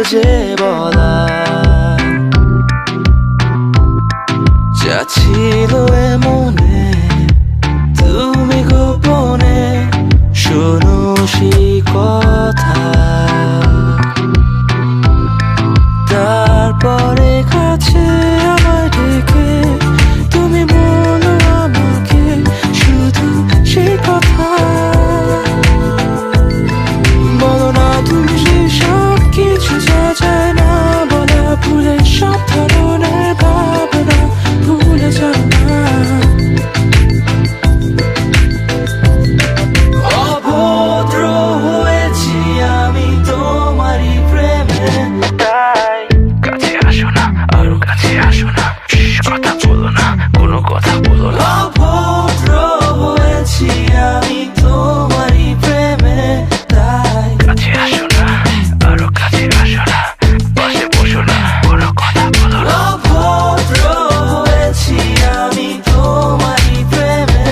যে বলা যা ছিল মনে তুমি গোপনে শোনো সেই কথা তারপরে কাছে আমায় ডেকে তুমি বলো আমাকে শুধু সেই কথা বলো না তুমি সেই সব কিছু যা যায় না বলা ভুলে সব ধরনের ভাবনা ভুলে যাও না অভদ্র হয়েছি আমি তোমারই প্রেমে তাই কাছে আসো না আরো কাছে আসো না কথা বলো না কোনো কথা বলো না অভদ্র হয়েছি আমি তোমারই প্রেমে তাই কাছে আসো না আরো কাছে আসো না পাশে বসো না কোনো কথা বলো না অভদ্র হয়েছি আমি তোমারই প্রেমে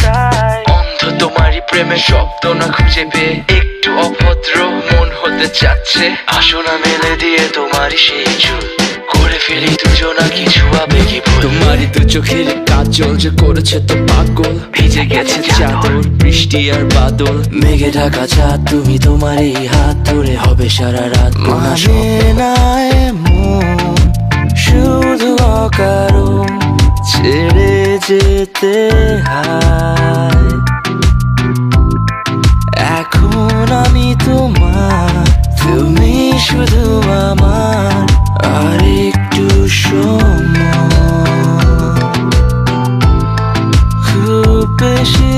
তাই অন্ধ তোমারই প্রেমে শব্দ না খুঁজে পেয়ে একটু অভদ্র মন হতে চাচ্ছে আসো না মেলে দিয়ে তোমারই সেই চুল করে ফেলি দুজনা কিছু আবেগী ভুল তোমারই দু চোখের কাজল যে করেছে তো পাগল ভিজে গেছে চাদর বৃষ্টি আর বাদল মেঘে ঢাকা চাঁদ তুমি তোমারই হাত ধরে হবে সারা রাত মানে না এমন শুধু অকারণ ছেড়ে যেতে হয় এখন আমি তোমার তুমি শুধু আমার আর একটু সময় খুব বেশি